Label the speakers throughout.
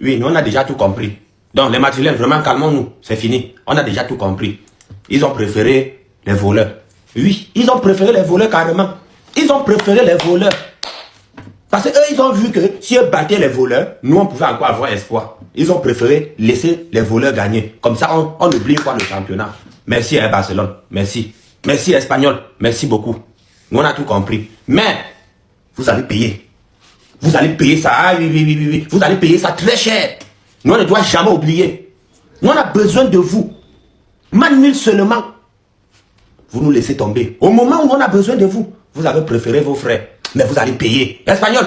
Speaker 1: Oui, nous on a déjà tout compris. Donc les Madrilènes, vraiment calmons-nous, c'est fini. On a déjà tout compris. Ils ont préféré les voleurs. Oui, ils ont préféré les voleurs carrément. Ils ont préféré les voleurs. Parce qu'eux, ils ont vu que si eux battaient les voleurs, nous, on pouvait encore avoir espoir. Ils ont préféré laisser les voleurs gagner. Comme ça, on oublie quoi le championnat. Merci à Barcelone. Merci. Merci Espagnol. Merci beaucoup. Nous, on a tout compris. Mais, vous allez payer. Vous allez payer ça. Ah, oui. Vous allez payer ça très cher. Nous, on ne doit jamais oublier. Nous, on a besoin de vous. Manuel seulement. Vous nous laissez tomber. Au moment où on a besoin de vous, vous avez préféré vos frères. Mais vous allez payer. Espagnol,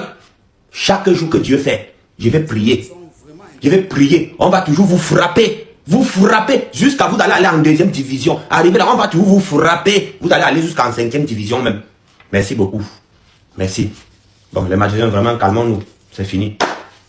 Speaker 1: chaque jour que Dieu fait, je vais prier. Je vais prier. On va toujours vous frapper. Vous frapper jusqu'à vous allez aller en 2e division. Arrivé là, on va toujours vous frapper. Vous allez aller jusqu'en 5e division même. Merci beaucoup. Merci. Bon, les Madrilènes, vraiment, calmons-nous. C'est fini.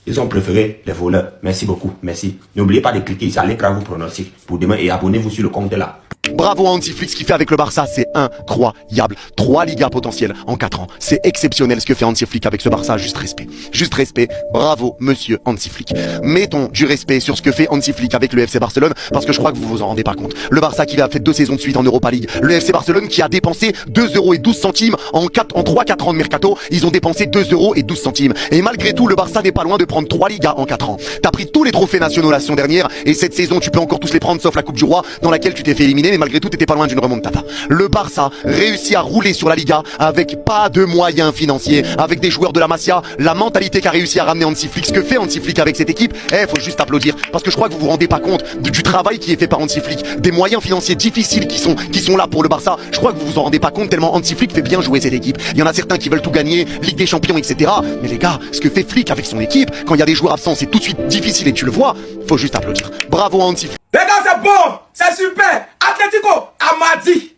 Speaker 1: Ils ont préféré les voleurs. Merci beaucoup. Merci. N'oubliez pas de cliquer ici à l'écran vos pronostics pour demain et abonnez-vous sur le compte là.
Speaker 2: Bravo à Hansi Flick, ce qu'il fait avec le Barça, c'est incroyable. 3 Ligas potentielles en 4 ans. C'est exceptionnel ce que fait Hansi Flick avec ce Barça, juste respect. Juste respect, bravo monsieur Hansi Flick. Mettons du respect sur ce que fait Hansi Flick avec le FC Barcelone, parce que je crois que vous vous en rendez pas compte. Le Barça qui a fait 2 saisons de suite en Europa League. Le FC Barcelone qui a dépensé 2,12 € en 3-4 ans de mercato. Ils ont dépensé 2,12 €. Et malgré tout, le Barça n'est pas loin de prendre 3 Ligas en 4 ans. T'as pris tous les trophées nationaux la saison dernière, et cette saison tu peux encore tous les prendre sauf la Coupe du Roi, dans laquelle tu t'es fait éliminer, mais malgré tout t'étais pas loin d'une remontada. Le Barça réussit à rouler sur la Liga avec pas de moyens financiers, avec des joueurs de la Masia, la mentalité qu'a réussi à ramener Hansi Flick, ce que fait Hansi Flick avec cette équipe, faut juste applaudir, parce que je crois que vous vous rendez pas compte du travail qui est fait par Hansi Flick, des moyens financiers difficiles qui sont là pour le Barça. Je crois que vous vous en rendez pas compte tellement Hansi Flick fait bien jouer cette équipe. Il y en a certains qui veulent tout gagner, Ligue des Champions, etc. Mais les gars, ce que fait Flick avec son équipe, quand il y a des joueurs absents, c'est tout de suite difficile et tu le vois, faut juste applaudir. Bravo à Hansi Flick.
Speaker 3: Les gars, c'est bon, c'est super. Atlético à mardi.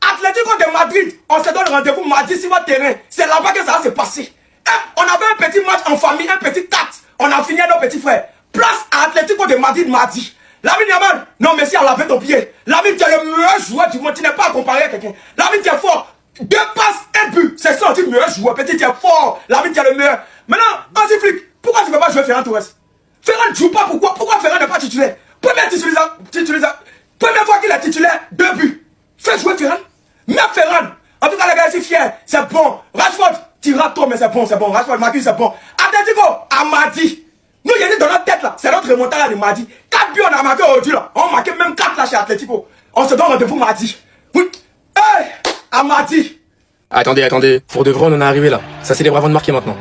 Speaker 3: Atlético de Madrid, on se donne rendez-vous mardi sur votre terrain. C'est là-bas que ça va se passer. On avait un petit match en famille, un petit 4. On a fini à nos petits frères. Place à Atlético de Madrid mardi. Lamine Yamal, non merci à laver ton pied. Lamine, tu es le meilleur joueur du monde, tu n'es pas à comparer à quelqu'un. Lamine, tu es fort. 2 passes, 1 but. C'est ça, tu es le meilleur joueur. Petit, tu es fort. Lamine, tu es le meilleur. Maintenant, Hansi Flick, pourquoi tu ne peux pas jouer Ferran Torres? Ferran ne joue pas, pourquoi Ferran n'est pas titulaire? Première fois qu'il est titulaire, 2 buts. Fais jouer Ferran. Mets Ferran. En tout cas, les gars, je suis fier. C'est bon. Rashford, tu rates trop, mais c'est bon, c'est bon. Rashford, Marquis, c'est bon. Atletico, à mardi. Nous, il y a dit dans notre tête là. C'est notre remontada de mardi. 4 buts, on a marqué aujourd'hui là. On a marqué même 4 là chez Atletico. On se donne rendez-vous mardi. Oui. Hey, à mardi.
Speaker 4: Attendez. Pour de vrai, on en est arrivé là. Ça célèbre avant de marquer maintenant.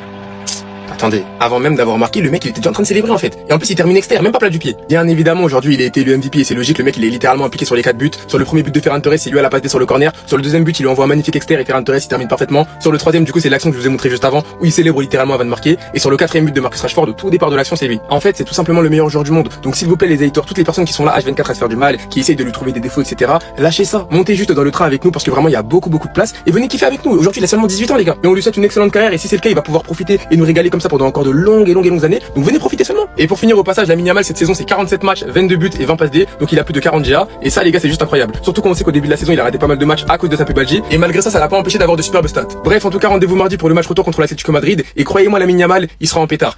Speaker 4: Attendez, avant même d'avoir marqué, le mec il était déjà en train de célébrer en fait. Et en plus il termine externe, même pas plat du pied. Bien évidemment aujourd'hui il a été le MVP et c'est logique, le mec il est littéralement impliqué sur les 4 buts. Sur le premier but de Ferran Torres, c'est lui à la passe D sur le corner. Sur le deuxième but il lui envoie un magnifique externe et Ferran Torres il termine parfaitement. Sur le troisième du coup c'est l'action que je vous ai montré juste avant où il célèbre littéralement avant de marquer. Et sur le 4ème but de Marcus Rashford, au tout départ de l'action c'est lui. En fait c'est tout simplement le meilleur joueur du monde. Donc s'il vous plaît les haters, toutes les personnes qui sont là H24 à se faire du mal, qui essayent de lui trouver des défauts etc. Lâchez ça, montez juste dans le train avec nous parce que vraiment il y a beaucoup de place et venez kiffer avec nous. Aujourd'hui il a seulement 18 ans les gars. Et on lui souhaite une excellente carrière et si c'est le cas il va pouvoir profiter et nous régaler comme ça pendant encore de longues années. Donc venez profiter seulement. Et pour finir au passage, Lamine Yamal cette saison c'est 47 matchs, 22 buts et 20 passes D. Donc il a plus de 40 GA et ça les gars c'est juste incroyable. Surtout quand on sait qu'au début de la saison il a raté pas mal de matchs à cause de sa pubalgie et malgré ça l'a pas empêché d'avoir de superbes stats. Bref, en tout cas rendez-vous mardi pour le match retour contre l'Atlético Madrid et croyez-moi Lamine Yamal, il sera en pétard.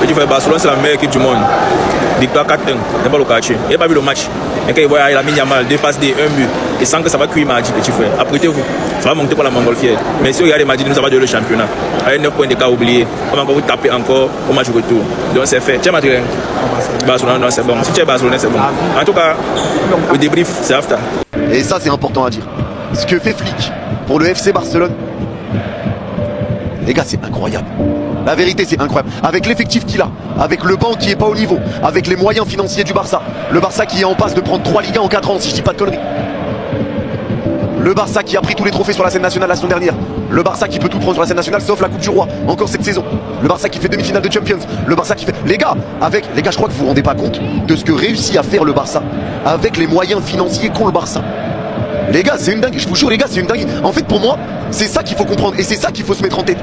Speaker 5: Petit frère, Barcelone c'est la meilleure équipe du monde. Victoire 4-1, n'est pas le quartier. Il n'a pas vu le match. Et quand il voit Lamine Yamal, 2 passes D, 1 but et sans que ça va cuire mardi petit frère. Apprêtez-vous. Ça va monter pour la montgolfière. Mais si vous regardez mardi, nous avons le championnat. Avec 9 points d'écart oubliés, on va encore vous taper encore au match retour. Donc c'est fait. Tiens Madrid. Barcelone, non c'est bon. Si tu es Barcelone, c'est bon. En tout cas, le débrief, c'est after.
Speaker 2: Et ça c'est important à dire. Ce que fait Flick pour le FC Barcelone, les gars c'est incroyable. La vérité c'est incroyable. Avec l'effectif qu'il a, avec le banc qui est pas au niveau, avec les moyens financiers du Barça, le Barça qui est en passe de prendre 3 Ligas en 4 ans si je dis pas de conneries. Le Barça qui a pris tous les trophées sur la scène nationale la saison dernière. Le Barça qui peut tout prendre sur la scène nationale sauf la Coupe du Roi, encore cette saison. Le Barça qui fait demi-finale de Champions. Le Barça qui fait... Les gars, je crois que vous vous rendez pas compte de ce que réussit à faire le Barça avec les moyens financiers qu'ont le Barça. Les gars, c'est une dingue, je vous jure les gars, c'est une dingue. En fait pour moi, c'est ça qu'il faut comprendre et c'est ça qu'il faut se mettre en tête.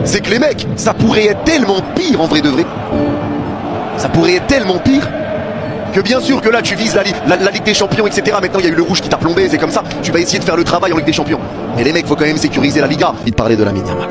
Speaker 2: C'est que les mecs, ça pourrait être tellement pire en vrai de vrai. Ça pourrait être tellement pire que bien sûr que là tu vises la Ligue des Champions etc. Maintenant il y a eu le rouge qui t'a plombé, c'est comme ça. Tu vas essayer de faire le travail en Ligue des Champions. Mais les mecs, faut quand même sécuriser la Liga. Il parlait de Lamine Yamal.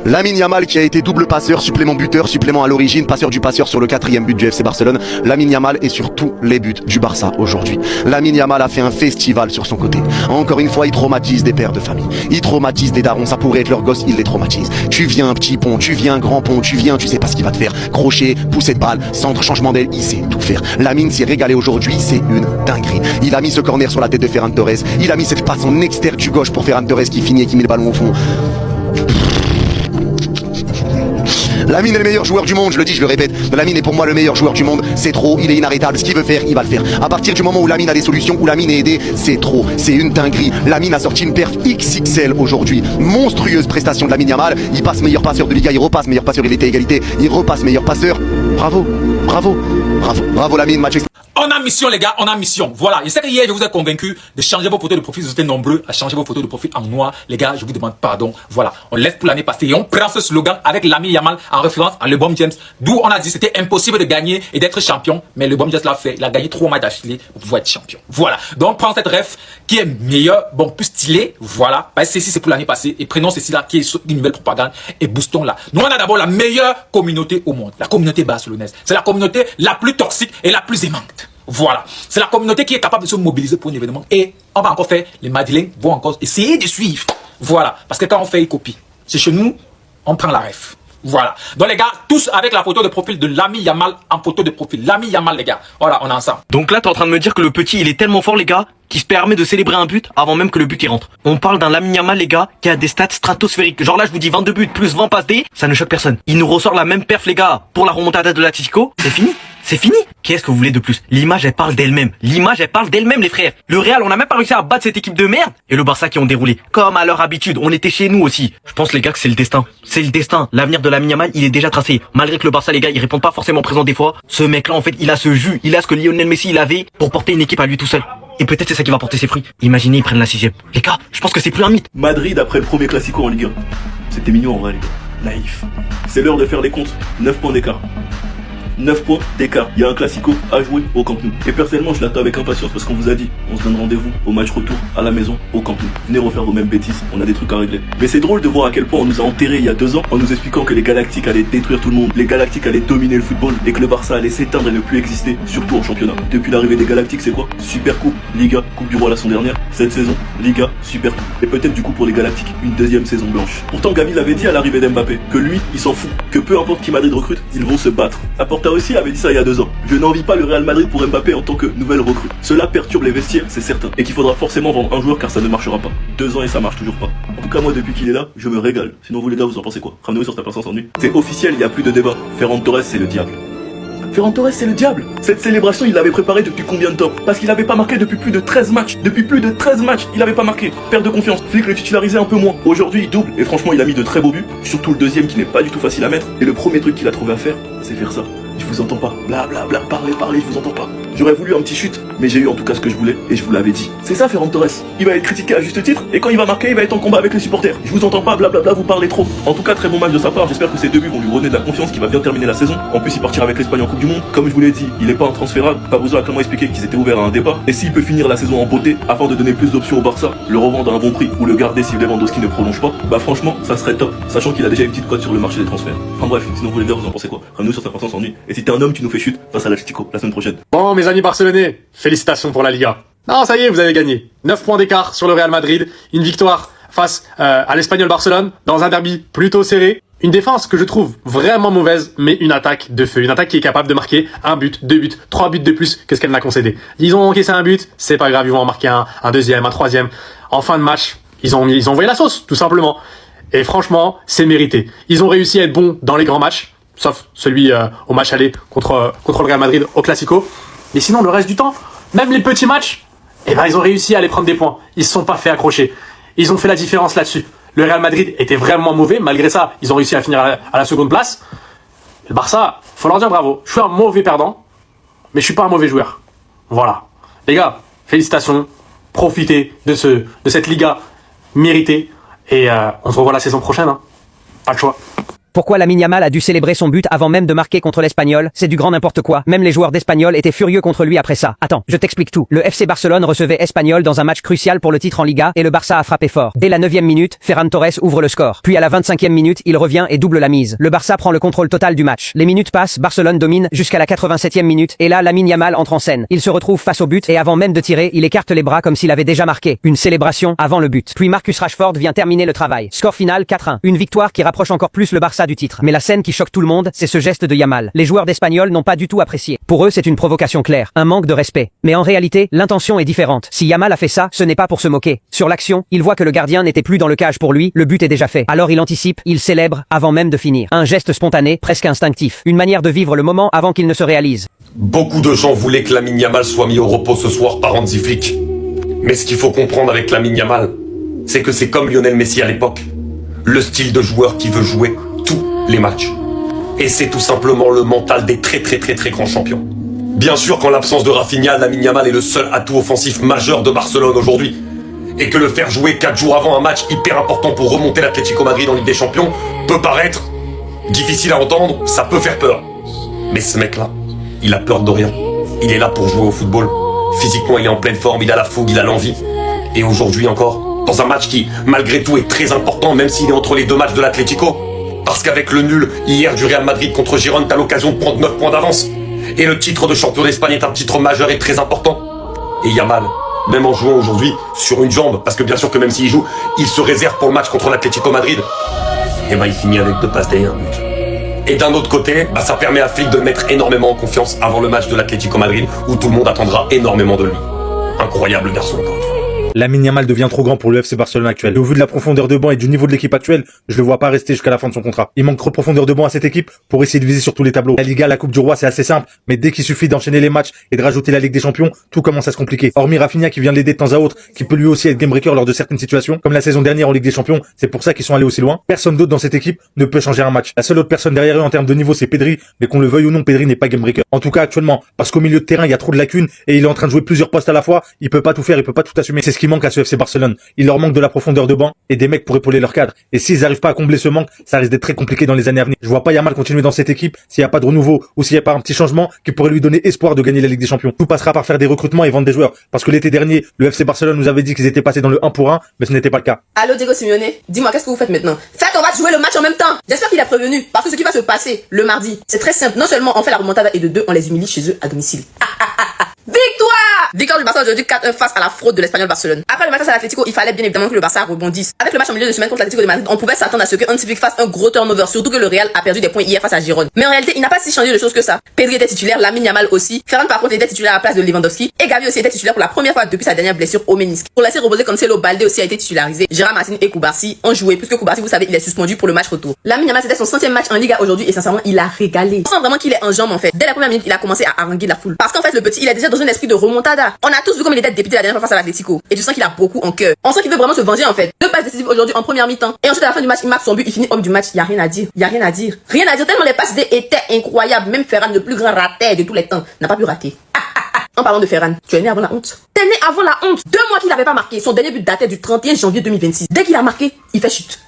Speaker 2: Lamine Yamal qui a été double passeur, supplément buteur, supplément à l'origine, passeur du passeur sur le 4e but du FC Barcelone. Lamine Yamal est sur tous les buts du Barça aujourd'hui. Lamine Yamal a fait un festival sur son côté. Encore une fois, il traumatise des pères de famille. Il traumatise des darons, ça pourrait être leur gosse, il les traumatise. Tu viens un petit pont, tu viens un grand pont, tu viens, tu sais pas ce qu'il va te faire. Crochet, poussée de balle, centre, changement d'aile, il sait tout faire. Lamine s'est régalé aujourd'hui, c'est une dinguerie. Il a mis ce corner sur la tête de Ferran Torres. Il a mis cette passe en externe du gauche pour Ferran Torres qui finit et qui met le ballon au fond. Lamine est le meilleur joueur du monde, je le dis, je le répète. Lamine est pour moi le meilleur joueur du monde. C'est trop, il est inarrêtable. Ce qu'il veut faire, il va le faire. À partir du moment où Lamine a des solutions, où Lamine est aidé, c'est trop. C'est une dinguerie. Lamine a sorti une perf XXL aujourd'hui. Monstrueuse prestation de Lamine Yamal. Il passe meilleur passeur de Liga, il repasse meilleur passeur, il était à égalité. Il repasse meilleur passeur. Bravo, bravo, bravo, bravo Lamine, match.
Speaker 6: On a mission les gars, on a mission. Voilà, je sais que hier je vous ai convaincu de changer vos photos de profil. Vous étiez nombreux à changer vos photos de profil en noir. Les gars, je vous demande pardon. Voilà, on laisse pour l'année passée et on prend ce slogan avec Lamine Yamal en référence à LeBron James. D'où on a dit c'était impossible de gagner et d'être champion. Mais LeBron James l'a fait. Il a gagné 3 matchs d'affilée pour pouvoir être champion. Voilà, donc prends cette ref qui est meilleure, bon, plus stylée. Voilà, parce que ceci c'est pour l'année passée. Et prenons ceci là qui est une nouvelle propagande et boostons là. Nous on a d'abord la meilleure communauté au monde. La communauté barcelonaise. C'est la communauté la plus toxique et la plus aimante. Voilà, c'est la communauté qui est capable de se mobiliser pour un événement. Et on va encore faire, les Madeleines vont encore essayer de suivre. Voilà, parce que quand on fait une copie, c'est chez nous, on prend la ref. Voilà, donc les gars, tous avec la photo de profil de Lamine Yamal en photo de profil. Lamine Yamal les gars, voilà, on est ensemble.
Speaker 7: Donc là t'es en train de me dire que le petit il est tellement fort les gars qui se permet de célébrer un but avant même que le but y rentre. On parle d'un Lamine Yamal les gars qui a des stats stratosphériques. Genre là je vous dis 22 buts plus 20 passes D, ça ne choque personne. Il nous ressort la même perf les gars pour la remontada de l'Atlético. C'est fini. C'est fini. Qu'est-ce que vous voulez de plus? L'image elle parle d'elle-même. L'image elle parle d'elle-même les frères. Le Real on n'a même pas réussi à battre cette équipe de merde. Et le Barça qui ont déroulé. Comme à leur habitude, on était chez nous aussi. Je pense les gars que c'est le destin. C'est le destin. L'avenir de Lamine Yamal il est déjà tracé. Malgré que le Barça les gars ils répondent pas forcément présent des fois. Ce mec là en fait il a ce jus. Il a ce que Lionel Messi il avait pour porter une équipe à lui tout seul. Et peut-être c'est ça qui va porter ses fruits. Imaginez ils prennent la 6ème. Les gars, je pense que c'est plus un mythe.
Speaker 8: Madrid après le premier Classico en Ligue 1. C'était mignon en vrai les gars. Naïf. C'est l'heure de faire les comptes. 9 points d'écart. 9 points d'écart. Il y a un Classico à jouer au Camp Nou. Et personnellement, je l'attends avec impatience parce qu'on vous a dit, on se donne rendez-vous au match retour à la maison au Camp Nou. Venez refaire vos mêmes bêtises, on a des trucs à régler. Mais c'est drôle de voir à quel point on nous a enterrés il y a 2 ans en nous expliquant que les Galactiques allaient détruire tout le monde, les Galactiques allaient dominer le football et que le Barça allait s'éteindre et ne plus exister, surtout en championnat. Depuis l'arrivée des Galactiques, c'est quoi? Super Coupe, Liga, Coupe du Roi la saison dernière. Cette saison, Liga, Super Coupe. Et peut-être du coup pour les Galactiques, une 2e saison blanche. Pourtant Gavi l'avait dit à l'arrivée d'Mbappé que lui, il s'en fout, que peu importe qui Madrid recrute, ils vont se battre. Laporta aussi avait dit ça il y a 2 ans. Je n'envie pas le Real Madrid pour Mbappé en tant que nouvelle recrue. Cela perturbe les vestiaires, c'est certain. Et qu'il faudra forcément vendre un joueur car ça ne marchera pas. 2 ans et ça marche toujours pas. En tout cas moi depuis qu'il est là, je me régale. Sinon vous les gars vous en pensez quoi? Ramenez-vous sur ta personne sans nuit. C'est officiel, il n'y a plus de débat. Ferran Torres c'est le diable. Ferran Torres c'est le diable. Cette célébration il l'avait préparée depuis combien de temps? Parce qu'il n'avait pas marqué depuis plus de 13 matchs. Depuis plus de 13 matchs, il n'avait pas marqué. Perte de confiance. Flick le titularisait un peu moins. Aujourd'hui il double et franchement il a mis de très beaux buts. Surtout le deuxième qui n'est pas du tout facile à mettre. Et le premier truc qu'il a trouvé à faire, c'est faire ça. Je vous entends pas, bla bla bla, parlez, je vous entends pas. J'aurais voulu un petit chute, mais j'ai eu en tout cas ce que je voulais et je vous l'avais dit. C'est ça Ferran Torres. Il va être critiqué à juste titre et quand il va marquer, il va être en combat avec les supporters. Je vous entends pas, bla bla bla, vous parlez trop. En tout cas, très bon match de sa part. J'espère que ces 2 buts vont lui redonner de la confiance, qu'il va bien terminer la saison. En plus, il partira avec l'Espagne en Coupe du Monde. Comme je vous l'ai dit, il est pas intransférable. Pablo a clairement expliqué qu'ils étaient ouverts à un départ. Et s'il peut finir la saison en beauté afin de donner plus d'options au Barça, le revendre à un bon prix ou le garder si Lewandowski ne prolonge pas, bah franchement, ça serait top. Sachant qu'il a déjà une petite cote sur le marché des transferts. Enfin bref, sinon vous les gars, vous en pensez quoi? Ramenez-nous sur ta personne sans nuit. Et si t'es un homme, tu nous fais chute face à l'Atlético la semaine prochaine.
Speaker 4: Bon mes amis barcelonais, félicitations pour la Liga. Non ça y est, vous avez gagné. 9 points d'écart sur le Real Madrid, une victoire face à l'Espagnol Barcelone dans un derby plutôt serré. Une défense que je trouve vraiment mauvaise, mais une attaque de feu. Une attaque qui est capable de marquer 1 but, 2 buts, 3 buts de plus que ce qu'elle n'a concédé. Ils ont encaissé un but, c'est pas grave, ils vont en marquer un deuxième, un troisième. En fin de match, ils ont envoyé la sauce, tout simplement. Et franchement, c'est mérité. Ils ont réussi à être bons dans les grands matchs, sauf celui au match aller contre le Real Madrid au Classico. Mais sinon, le reste du temps, même les petits matchs, eh ben, ils ont réussi à aller prendre des points. Ils se sont pas fait accrocher. Ils ont fait la différence là-dessus. Le Real Madrid était vraiment mauvais. Malgré ça, ils ont réussi à finir à la seconde place. Le Barça, faut leur dire bravo. Je suis un mauvais perdant, mais je suis pas un mauvais joueur. Voilà. Les gars, félicitations. Profitez de cette Liga méritée. Et on se revoit la saison prochaine. Hein. Pas le choix.
Speaker 9: Pourquoi Lamine Yamal a dû célébrer son but avant même de marquer contre l'Espagnol? C'est du grand n'importe quoi. Même les joueurs d'Espagnol étaient furieux contre lui après ça. Attends, je t'explique tout. Le FC Barcelone recevait Espanyol dans un match crucial pour le titre en Liga et le Barça a frappé fort. Dès la 9e minute, Ferran Torres ouvre le score. Puis à la 25e minute, il revient et double la mise. Le Barça prend le contrôle total du match. Les minutes passent, Barcelone domine jusqu'à la 87e minute et là Lamine Yamal entre en scène. Il se retrouve face au but et avant même de tirer, il écarte les bras comme s'il avait déjà marqué. Une célébration avant le but. Puis Marcus Rashford vient terminer le travail. Score final 4-1. Une victoire qui rapproche encore plus le Barça du titre. Mais la scène qui choque tout le monde, c'est ce geste de Yamal. Les joueurs d'Espanyol n'ont pas du tout apprécié. Pour eux, c'est une provocation claire, un manque de respect. Mais en réalité, l'intention est différente. Si Yamal a fait ça, ce n'est pas pour se moquer. Sur l'action, il voit que le gardien n'était plus dans le cage pour lui, le but est déjà fait. Alors il anticipe, il célèbre avant même de finir. Un geste spontané, presque instinctif. Une manière de vivre le moment avant qu'il ne se réalise.
Speaker 10: Beaucoup de gens voulaient que Lamine Yamal soit mis au repos ce soir par Hansi Flick. Mais ce qu'il faut comprendre avec Lamine Yamal, c'est que c'est comme Lionel Messi à l'époque. Le style de joueur qui veut jouer tous les matchs. Et c'est tout simplement le mental des très grands champions. Bien sûr qu'en l'absence de Rafinha, Lamine Yamal est le seul atout offensif majeur de Barcelone aujourd'hui. Et que le faire jouer 4 jours avant un match hyper important pour remonter l'Atlético Madrid en Ligue des Champions peut paraître difficile à entendre, ça peut faire peur. Mais ce mec-là, il a peur de rien. Il est là pour jouer au football. Physiquement, il est en pleine forme, il a la fougue, il a l'envie. Et aujourd'hui encore, dans un match qui, malgré tout, est très important, même s'il est entre les deux matchs de l'Atlético. Parce qu'avec le nul hier du Real Madrid contre Girone, t'as l'occasion de prendre 9 points d'avance. Et le titre de champion d'Espagne est un titre majeur et très important. Et Yamal, même en jouant aujourd'hui sur une jambe, parce que bien sûr que même s'il joue, il se réserve pour le match contre l'Atlético Madrid. Et il finit avec 2 passes D et un but. Et d'un autre côté, ça permet à Flick de le mettre énormément en confiance avant le match de l'Atlético Madrid, où tout le monde attendra énormément de lui. Incroyable garçon encore une fois.
Speaker 11: Lamine Yamal devient trop grand pour le FC Barcelone actuel. Et au vu de la profondeur de banc et du niveau de l'équipe actuelle, je le vois pas rester jusqu'à la fin de son contrat. Il manque trop de profondeur de banc à cette équipe pour essayer de viser sur tous les tableaux. La Liga, la Coupe du Roi, c'est assez simple, mais dès qu'il suffit d'enchaîner les matchs et de rajouter la Ligue des Champions, tout commence à se compliquer. Hormis Rafinha qui vient l'aider de temps à autre, qui peut lui aussi être game breaker lors de certaines situations, comme la saison dernière en Ligue des Champions, c'est pour ça qu'ils sont allés aussi loin. Personne d'autre dans cette équipe ne peut changer un match. La seule autre personne derrière eux en termes de niveau, c'est Pedri, mais qu'on le veuille ou non, Pedri n'est pas game breaker. En tout cas, actuellement, parce qu'au milieu de terrain, il y a trop de lacunes et il est en train de jouer plusieurs postes à la fois, il peut pas tout faire, il peut pas tout assumer. C'est ce qui manque à ce FC Barcelone. Il leur manque de la profondeur de banc et des mecs pour épauler leur cadre. Et s'ils n'arrivent pas à combler ce manque, ça risque d'être très compliqué dans les années à venir. Je vois pas Yamal continuer dans cette équipe s'il n'y a pas de renouveau ou s'il n'y a pas un petit changement qui pourrait lui donner espoir de gagner la Ligue des Champions. Tout passera par faire des recrutements et vendre des joueurs. Parce que l'été dernier, le FC Barcelone nous avait dit qu'ils étaient passés dans le 1 pour 1, mais ce n'était pas le cas.
Speaker 12: Allô Diego Simeone, dis-moi qu'est-ce que vous faites maintenant? Faites, on va jouer le match en même temps. J'espère qu'il est prévenu. Parce que ce qui va se passer le mardi, c'est très simple. Non seulement on fait la remontada et de 2, on les humilie chez eux à domicile. Victoire! Victoire du Barça aujourd'hui 4-1 face à la fraude de l'Espagnol Barcelone. Après le match face à l'Atlético, il fallait bien évidemment que le Barça rebondisse. Avec le match en milieu de semaine contre l'Atlético de Madrid, on pouvait s'attendre à ce que Hansi Flick fasse un gros turnover, surtout que le Real a perdu des points hier face à Girone. Mais en réalité, il n'a pas si changé de choses que ça. Pedri était titulaire, Lamine Yamal aussi. Ferran par contre était titulaire à la place de Lewandowski et Gavi aussi était titulaire pour la première fois depuis sa dernière blessure au ménisque. Pour laisser reposer Cancelo, Balde aussi a été titularisé. Gérard Martin et Koubarsi ont joué puisque Koubarsi, vous savez, il est suspendu pour le match retour. Lamine Yamal c'était son 100e match en Liga aujourd'hui et sincèrement, il a régalé. On sent vraiment qu'il est en jambes en fait. Dès la première minute, il a commencé à haranguer la foule. Parce qu'en fait, le petit, il est déjà dans un esprit de remontada. On a tous vu comme il était dépité la dernière fois face à l'Atlético. Et tu sens qu'il a beaucoup en cœur. On sent qu'il veut vraiment se venger en fait. 2 passes décisives aujourd'hui en première mi-temps. Et ensuite à la fin du match, il marque son but, il finit homme du match. Y a rien à dire. Y a rien à dire. Rien à dire tellement les passes étaient incroyables. Même Ferran, le plus grand raté de tous les temps, n'a pas pu rater. En parlant de Ferran, tu es né avant la honte. T'es né avant la honte. 2 mois qu'il n'avait pas marqué. Son dernier but datait du 31 janvier 2026. Dès qu'il a marqué, il fait chute.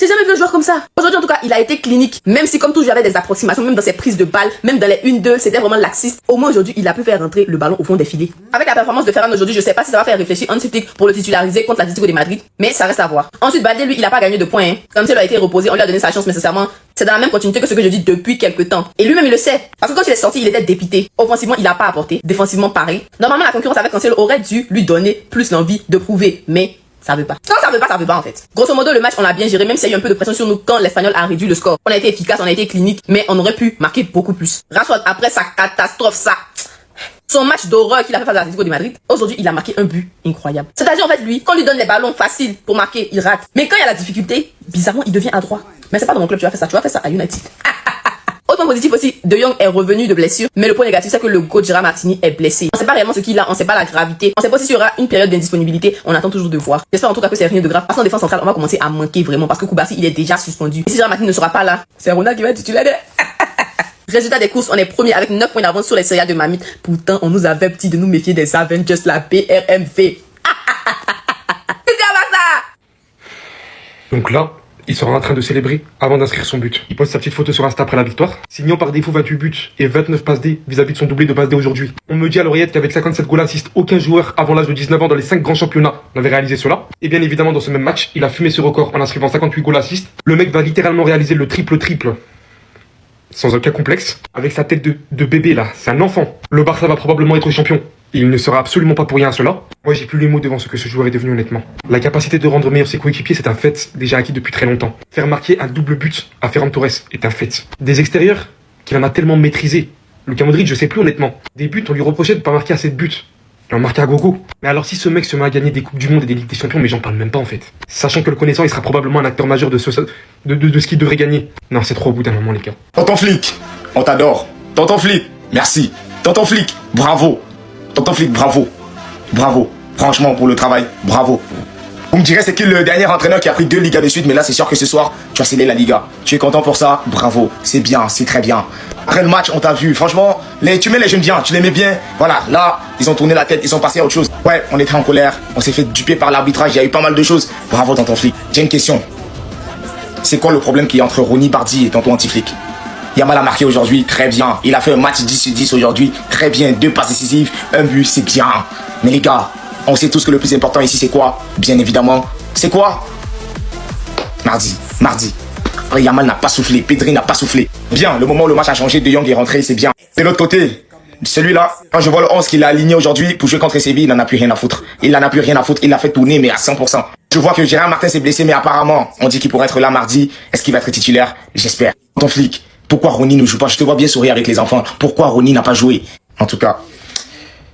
Speaker 12: J'ai jamais vu un joueur comme ça. Aujourd'hui, en tout cas, il a été clinique. Même si, comme toujours, il y avait des approximations, même dans ses prises de balles, même dans les 1-2, c'était vraiment laxiste. Au moins, aujourd'hui, il a pu faire rentrer le ballon au fond des filets. Avec la performance de Ferran aujourd'hui, je sais pas si ça va faire réfléchir Hansi Flick pour le titulariser contre l'Atlético de Madrid. Mais ça reste à voir. Ensuite, Balde, lui, il a pas gagné de points, hein. Comme s'il a été reposé, on lui a donné sa chance, mais sincèrement, c'est dans la même continuité que ce que je dis depuis quelques temps. Et lui-même, il le sait. Parce que quand il est sorti, il était dépité. Offensivement, il a pas apporté. Défensivement, pareil. Normalement, la concurrence avec Cancelo aurait dû lui donner plus l'envie de prouver. Mais ça veut pas. Quand ça veut pas en fait. Grosso modo, le match, on l'a bien géré, même s'il y a eu un peu de pression sur nous quand l'Espagnol a réduit le score. On a été efficace, on a été clinique, mais on aurait pu marquer beaucoup plus. Rashford, après sa catastrophe, son match d'horreur qu'il a fait face à l'Atlético de Madrid, aujourd'hui, il a marqué un but incroyable. C'est-à-dire, en fait, lui, quand on lui donne les ballons faciles pour marquer, il rate. Mais quand il y a la difficulté, bizarrement, il devient adroit. Mais c'est pas dans mon club, tu vas faire ça à United. Autre point positif aussi, De Jong est revenu de blessure, mais le point négatif c'est que le coach Gérard Martini est blessé. On sait pas réellement ce qu'il a, on sait pas la gravité, on sait pas s'il y aura une période d'indisponibilité, on attend toujours de voir. J'espère en tout cas que c'est rien de grave, parce qu'en défense centrale on va commencer à manquer vraiment, parce que Koubarsi il est déjà suspendu. Et si Gérard Martini ne sera pas là, c'est Ronald qui va être titulaire. Résultat des courses, on est premier avec 9 points d'avance sur les Serie A de Mamite. Pourtant, on nous avait petit de nous méfier des Avengers, la PRMV.
Speaker 11: Donc là,
Speaker 4: Il sera en train de célébrer avant d'inscrire son but. Il poste sa petite photo sur Insta après la victoire, signant par défaut 28 buts et 29 passes D vis-à-vis de son doublé de passes D aujourd'hui. On me dit à l'oreillette qu'avec 57 goals assist, aucun joueur avant l'âge de 19 ans dans les 5 grands championnats n'avait réalisé cela. Et bien évidemment, dans ce même match, il a fumé ce record en inscrivant 58 goals assist. Le mec va littéralement réaliser le triple-triple. Sans aucun complexe. Avec sa tête de bébé là, c'est un enfant. Le Barça va probablement être champion. Et il ne sera absolument pas pour rien à cela. Moi, j'ai plus les mots devant ce que ce joueur est devenu honnêtement. La capacité de rendre meilleur ses coéquipiers, c'est un fait déjà acquis depuis très longtemps. Faire marquer un double but à Ferran Torres est un fait. Des extérieurs qu'il en a tellement maîtrisé. Luka Modric, je sais plus honnêtement. Des buts, on lui reprochait de pas marquer assez de buts. Il en marqué à gogo. Mais alors si ce mec se met à gagner des Coupes du Monde et des Ligues des Champions, mais j'en parle même pas en fait. Sachant que le connaissant, il sera probablement un acteur majeur de ce qu'il devrait gagner. Non, c'est trop au bout d'un moment les gars.
Speaker 3: Tonton Flic, on t'adore. Tonton Flic, merci. Tonton Flic, bravo. Tonton Flic, bravo. Bravo. Franchement, pour le travail, bravo. Vous me direz, c'est qui le dernier entraîneur qui a pris 2 Ligas de suite, mais là, c'est sûr que ce soir, tu as scellé la Liga. Tu es content pour ça? Bravo. C'est bien, c'est très bien. Après le match, on t'a vu. Franchement, tu mets les jeunes bien, tu les mets bien. Voilà, là, ils ont tourné la tête, ils sont passés à autre chose. Ouais, on était en colère, on s'est fait duper par l'arbitrage, il y a eu pas mal de choses. Bravo, Tonton Flic. J'ai une question. C'est quoi le problème qui est entre Ronny Bardi et Tonton Anti-Flic? Yamal a marqué aujourd'hui, très bien. Il a fait un match 10 sur 10 aujourd'hui, très bien. 2 passes décisives, 1 but, c'est bien. Mais les gars, on sait tous que le plus important ici, c'est quoi? Bien évidemment, c'est quoi? Mardi. Yamal n'a pas soufflé, Pedri n'a pas soufflé. Bien, le moment où le match a changé, De Jong est rentré, c'est bien. De l'autre côté, celui-là, quand je vois le 11 qu'il a aligné aujourd'hui pour jouer contre Séville, il n'en a plus rien à foutre. Il l'a fait tourner, mais à 100%. Je vois que Gérard Martin s'est blessé, mais apparemment, on dit qu'il pourrait être là mardi. Est-ce qu'il va être titulaire? J'espère. Tonton Flic, pourquoi Ronny ne joue pas? Je te vois bien sourire avec les enfants. Pourquoi Ronny n'a pas joué? En tout cas,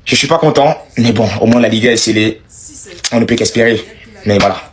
Speaker 3: je suis pas content, mais bon, au moins la Liga est scellée. On ne peut qu'espérer. Mais voilà.